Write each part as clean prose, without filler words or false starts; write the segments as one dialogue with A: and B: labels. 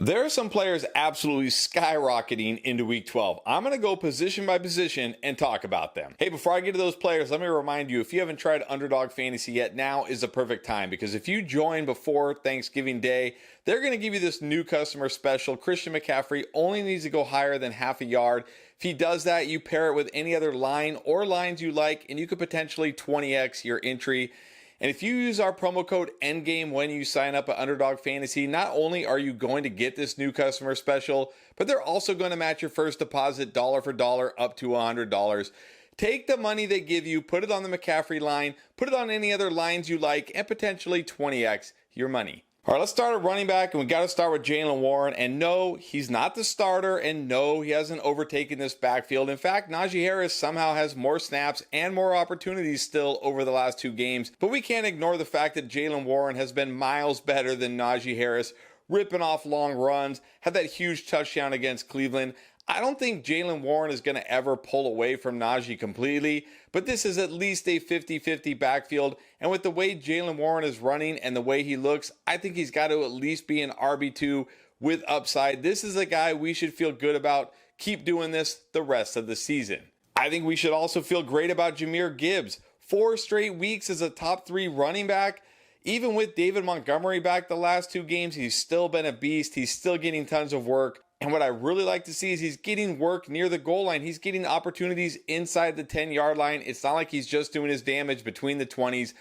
A: There are some players absolutely skyrocketing into week 12. I'm going to go position by position and talk about them. Hey, before I get to those players, let me remind you, if you haven't tried Underdog Fantasy yet, now is the perfect time, because if you join before Thanksgiving Day, they're going to give you this new customer special. Christian McCaffrey only needs to go higher than half a yard. If he does that, you pair it with any other line or lines you like, and you could potentially 20x your entry. And if you use our promo code ENDGAME when you sign up at Underdog Fantasy, not only are you going to get this new customer special, but they're also going to match your first deposit dollar for dollar up to $100. Take the money they give you, put it on the McCaffrey line, put it on any other lines you like, and potentially 20x your money. All right, let's start at running back, and we got to start with Jaylen Warren. And no, he's not the starter, and no, he hasn't overtaken this backfield. In fact, Najee Harris somehow has more snaps and more opportunities still over the last two games. But we can't ignore the fact that Jaylen Warren has been miles better than Najee Harris, ripping off long runs, had that huge touchdown against Cleveland. I don't think Jaylen Warren is going to ever pull away from Najee completely, but this is at least a 50-50 backfield. And with the way Jaylen Warren is running and the way he looks, I think he's got to at least be an RB2 with upside. This is a guy we should feel good about. Keep doing this the rest of the season. I think we should also feel great about Jahmyr Gibbs. 4 straight weeks as a top 3 running back. Even with David Montgomery back the last 2 games, he's still been a beast. He's still getting tons of work. And what I really like to see is he's getting work near the goal line. He's getting opportunities inside the 10-yard line. It's not like he's just doing his damage between the 20s.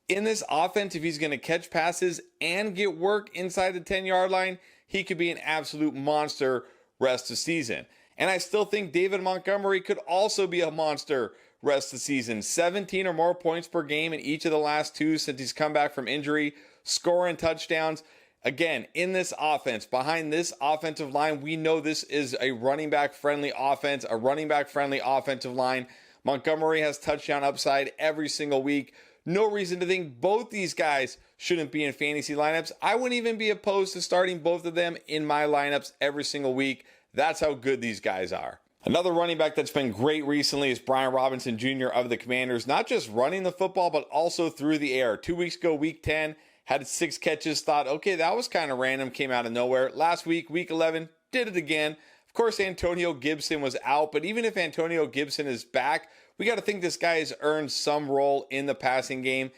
A: In this offense, if he's going to catch passes and get work inside the 10-yard line, he could be an absolute monster rest of season. And I still think David Montgomery could also be a monster rest of the season. 17 or more points per game in each of the last 2 since he's come back from injury, scoring touchdowns. Again, in this offense, behind this offensive line, we know this is a running back friendly offense, a running back friendly offensive line. Montgomery has touchdown upside every single week. No reason to think both these guys shouldn't be in fantasy lineups. I wouldn't even be opposed to starting both of them in my lineups every single week. That's how good these guys are. Another running back that's been great recently is Brian Robinson Jr. of the Commanders, not just running the football, but also through the air. 2 weeks ago, week 10, had 6 catches, thought, okay, that was kind of random, came out of nowhere. Last week, week 11, did it again. Of course, Antonio Gibson was out, but even if Antonio Gibson is back, we got to think this guy has earned some role in the passing game.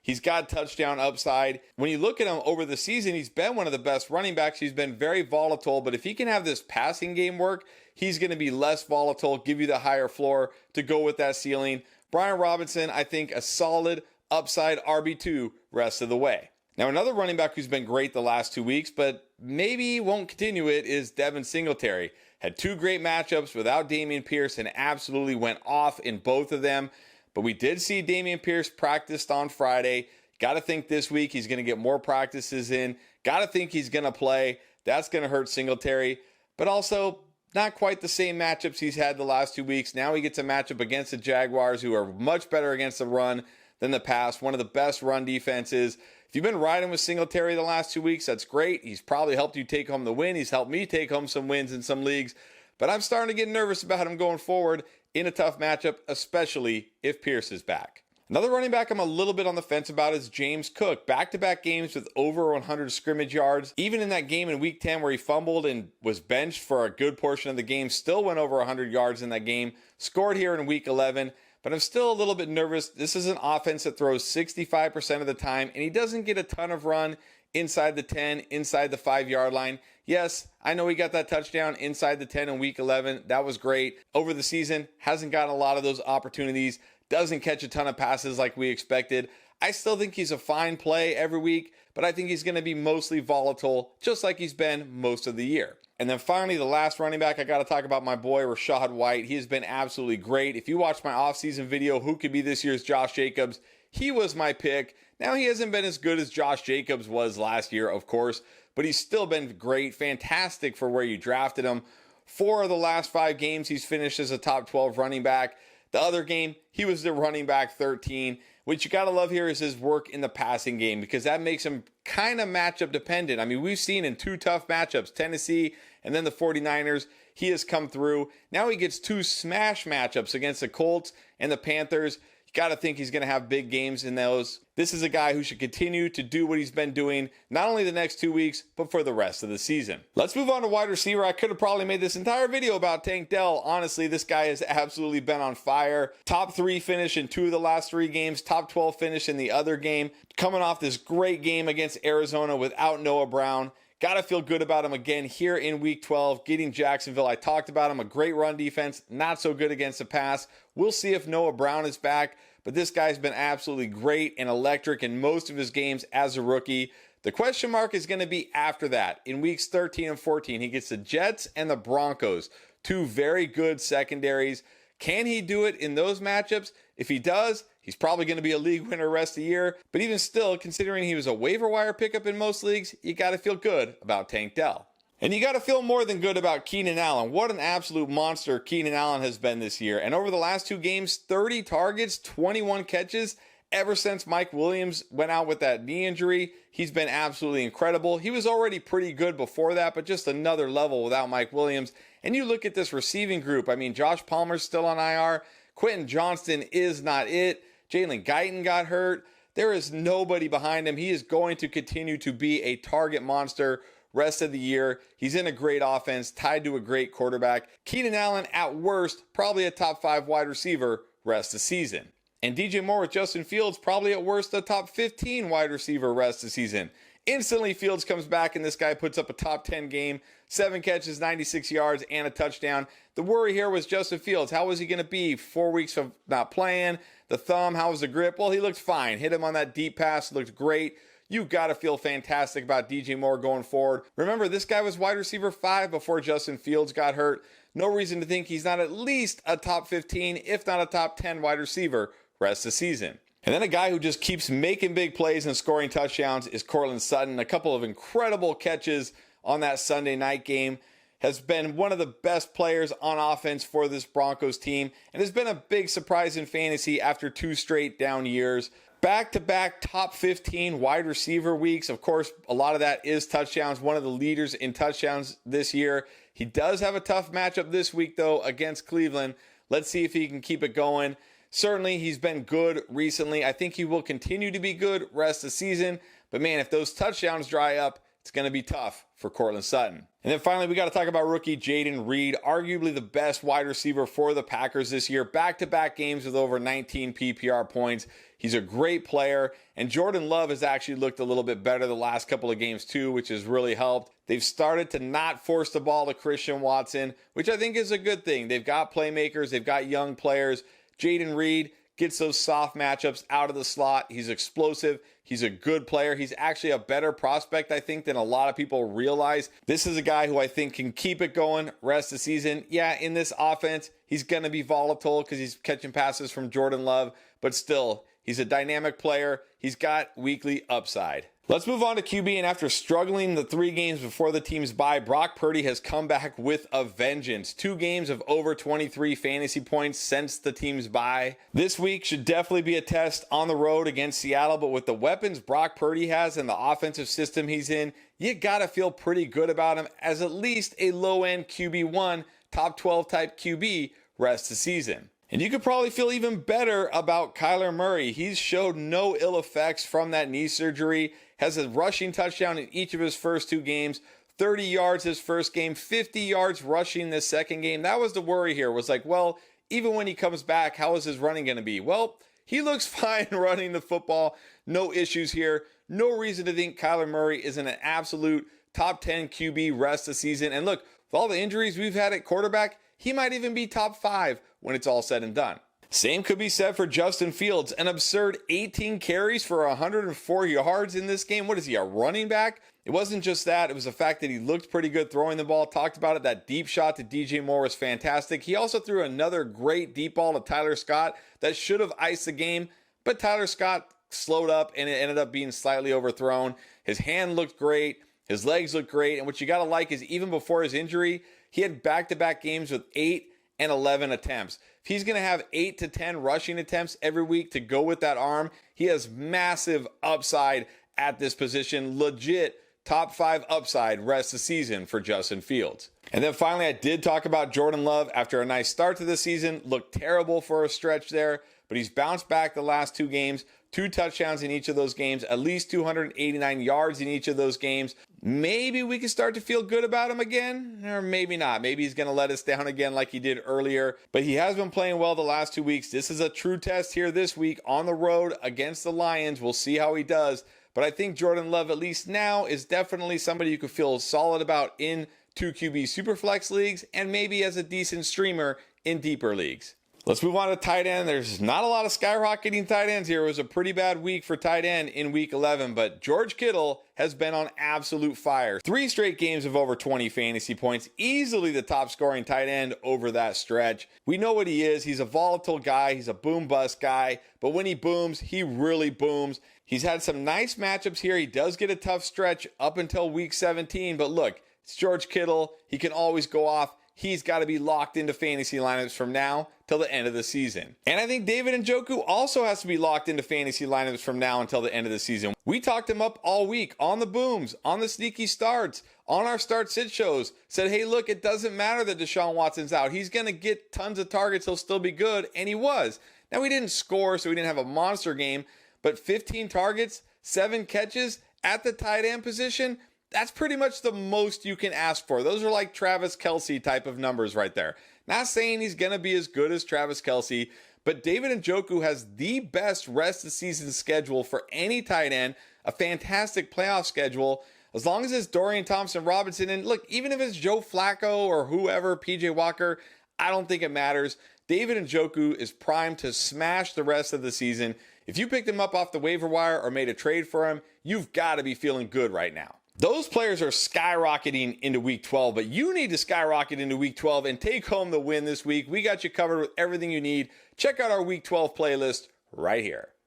A: He's got touchdown upside. When you look at him over the season, he's been one of the best running backs. He's been very volatile, but if he can have this passing game work, he's going to be less volatile, give you the higher floor to go with that ceiling. Brian Robinson, I think a solid upside RB2 rest of the way. Now, another running back who's been great the last 2 weeks, but maybe won't continue it, is Devin Singletary. Had 2 great matchups without Dameon Pierce and absolutely went off in both of them. But we did see Dameon Pierce practiced on Friday. Got to think this week he's going to get more practices in. Got to think he's going to play. That's going to hurt Singletary. But also, not quite the same matchups he's had the last 2 weeks. Now he gets a matchup against the Jaguars, who are much better against the run than the pass. One of the best run defenses. If you've been riding with Singletary the last 2 weeks, that's great. He's probably helped you take home the win. He's helped me take home some wins in some leagues. But I'm starting to get nervous about him going forward in a tough matchup, especially if Pierce is back. Another running back I'm a little bit on the fence about is James Cook. Back-to-back games with over 100 scrimmage yards. Even in that game in week 10 where he fumbled and was benched for a good portion of the game, still went over 100 yards in that game. Scored here in week 11. But I'm still a little bit nervous. This is an offense that throws 65% of the time, and he doesn't get a ton of run inside the 10, inside the 5-yard line. Yes, I know he got that touchdown inside the 10 in week 11. That was great. Over the season, hasn't gotten a lot of those opportunities. Doesn't catch a ton of passes like we expected. I still think he's a fine play every week, but I think he's going to be mostly volatile, just like he's been most of the year. And then finally, the last running back, I got to talk about my boy, Rachaad White. He has been absolutely great. If you watch my offseason video, who could be this year's Josh Jacobs, he was my pick. Now, he hasn't been as good as Josh Jacobs was last year, of course, but he's still been great, fantastic for where you drafted him. 4 of the last 5 games, he's finished as a top 12 running back. The other game, he was the running back 13. What you got to love here is his work in the passing game, because that makes him kind of matchup dependent. I mean, we've seen in 2 tough matchups, Tennessee and then the 49ers, he has come through. Now he gets 2 smash matchups against the Colts and the Panthers. You Got to think he's going to have big games in those. This is a guy who should continue to do what he's been doing, not only the next 2 weeks, but for the rest of the season. Let's move on to wide receiver. I could have probably made this entire video about Tank Dell. Honestly, this guy has absolutely been on fire. Top 3 finish in 2 of the last 3 games, top 12 finish in the other game. Coming off this great game against Arizona without Noah Brown. Got to feel good about him again here in week 12, getting Jacksonville. I talked about him, a great run defense, not so good against the pass. We'll see if Noah Brown is back, but this guy's been absolutely great and electric in most of his games as a rookie. The question mark is going to be after that. In weeks 13 and 14, he gets the Jets and the Broncos, 2 very good secondaries. Can he do it in those matchups? If he does, he's probably going to be a league winner rest of the year. But even still, considering he was a waiver wire pickup in most leagues, you got to feel good about Tank Dell. And you got to feel more than good about Keenan Allen. What an absolute monster Keenan Allen has been this year. And over the last 2 games, 30 targets, 21 catches. Ever since Mike Williams went out with that knee injury, he's been absolutely incredible. He was already pretty good before that, but just another level without Mike Williams. And you look at this receiving group. I mean, Josh Palmer's still on IR. Quentin Johnston is not it. Jalen Guyton got hurt. There is nobody behind him. He is going to continue to be a target monster rest of the year. He's in a great offense, tied to a great quarterback. Keenan Allen, at worst, probably a top 5 wide receiver rest of the season. And DJ Moore with Justin Fields, probably at worst a top 15 wide receiver rest of the season. Instantly, Fields comes back and this guy puts up a top 10 game, 7 catches, 96 yards, and a touchdown. The worry here was Justin Fields. How was he going to be? 4 weeks of not playing. The thumb, how was the grip? Well, he looked fine. Hit him on that deep pass, looked great. You got to feel fantastic about DJ Moore going forward. Remember, this guy was wide receiver 5 before Justin Fields got hurt. No reason to think he's not at least a top 15, if not a top 10 wide receiver rest of the season. And then a guy who just keeps making big plays and scoring touchdowns is Courtland Sutton. A couple of incredible catches on that Sunday night game. Has been one of the best players on offense for this Broncos team and has been a big surprise in fantasy after 2 straight down years. Back-to-back top 15 wide receiver weeks. Of course, a lot of that is touchdowns. One of the leaders in touchdowns this year. He does have a tough matchup this week, though, against Cleveland. Let's see if he can keep it going. Certainly, he's been good recently. I think he will continue to be good rest of the season. But, man, if those touchdowns dry up, it's going to be tough for Courtland Sutton. And then finally, we got to talk about rookie Jayden Reed, arguably the best wide receiver for the Packers this year. Back-to-back games with over 19 PPR points. He's a great player. And Jordan Love has actually looked a little bit better the last couple of games too, which has really helped. They've started to not force the ball to Christian Watson, which I think is a good thing. They've got playmakers. They've got young players. Jayden Reed gets those soft matchups out of the slot. He's explosive. He's a good player. He's actually a better prospect, I think, than a lot of people realize. This is a guy who I think can keep it going rest of the season. Yeah, in this offense, he's going to be volatile because he's catching passes from Jordan Love, but still, he's a dynamic player. He's got weekly upside. Let's move on to QB, and after struggling the 3 games before the team's bye, Brock Purdy has come back with a vengeance. 2 games of over 23 fantasy points since the team's bye. This week should definitely be a test on the road against Seattle, but with the weapons Brock Purdy has and the offensive system he's in, you gotta feel pretty good about him as at least a low-end QB1, top 12 type QB rest of the season. And you could probably feel even better about Kyler Murray. He's showed no ill effects from that knee surgery, has a rushing touchdown in each of his first 2 games, 30 yards his first game, 50 yards rushing this second game. That was the worry here, was like, well, even when he comes back, how is his running going to be? Well, he looks fine running the football. No issues here. No reason to think Kyler Murray isn't an absolute top 10 QB rest of the season. And look, with all the injuries we've had at quarterback, he might even be top 5 when it's all said and done. Same could be said for Justin Fields. An absurd 18 carries for 104 yards in this game. What is he, a running back? It wasn't just that. It was the fact that he looked pretty good throwing the ball. Talked about it. That deep shot to DJ Moore was fantastic. He also threw another great deep ball to Tyler Scott that should have iced the game, but Tyler Scott slowed up and it ended up being slightly overthrown. His hand looked great. His legs looked great. And what you got to like is even before his injury, he had back-to-back games with 8 and 11 attempts. If he's going to have 8 to 10 rushing attempts every week to go with that arm, he has massive upside at this position. Legit top 5 upside rest of the season for Justin Fields. And then finally, I did talk about Jordan Love after a nice start to the season. Looked terrible for a stretch there, but he's bounced back the last 2 games, 2 touchdowns in each of those games, at least 289 yards in each of those games. Maybe we can start to feel good about him again, or maybe not. Maybe he's going to let us down again like he did earlier, but he has been playing well the last 2 weeks. This is a true test here this week on the road against the Lions. We'll see how he does, but I think Jordan Love, at least now, is definitely somebody you could feel solid about in 2QB Superflex leagues and maybe as a decent streamer in deeper leagues. Let's move on to tight end. There's not a lot of skyrocketing tight ends here. It was a pretty bad week for tight end in week 11, but George Kittle has been on absolute fire. 3 straight games of over 20 fantasy points, easily the top scoring tight end over that stretch. We know what he is. He's a volatile guy. He's a boom bust guy, but when he booms, he really booms. He's had some nice matchups here. He does get a tough stretch up until week 17, but look, it's George Kittle. He can always go off. He's got to be locked into fantasy lineups from now till the end of the season. And I think David Njoku also has to be locked into fantasy lineups from now until the end of the season. We talked him up all week on the booms, on the sneaky starts, on our start sit shows. Said, hey, look, it doesn't matter that Deshaun Watson's out. He's going to get tons of targets. He'll still be good. And he was. Now, he didn't score, so he didn't have a monster game. But 15 targets, 7 catches at the tight end position, that's pretty much the most you can ask for. Those are like Travis Kelce type of numbers right there. Not saying he's going to be as good as Travis Kelce, but David Njoku has the best rest of season schedule for any tight end, a fantastic playoff schedule. As long as it's Dorian Thompson-Robinson, and look, even if it's Joe Flacco or whoever, PJ Walker, I don't think it matters. David Njoku is primed to smash the rest of the season. If you picked him up off the waiver wire or made a trade for him, you've got to be feeling good right now. Those players are skyrocketing into week 12, but you need to skyrocket into week 12 and take home the win this week. We got you covered with everything you need. Check out our week 12 playlist right here.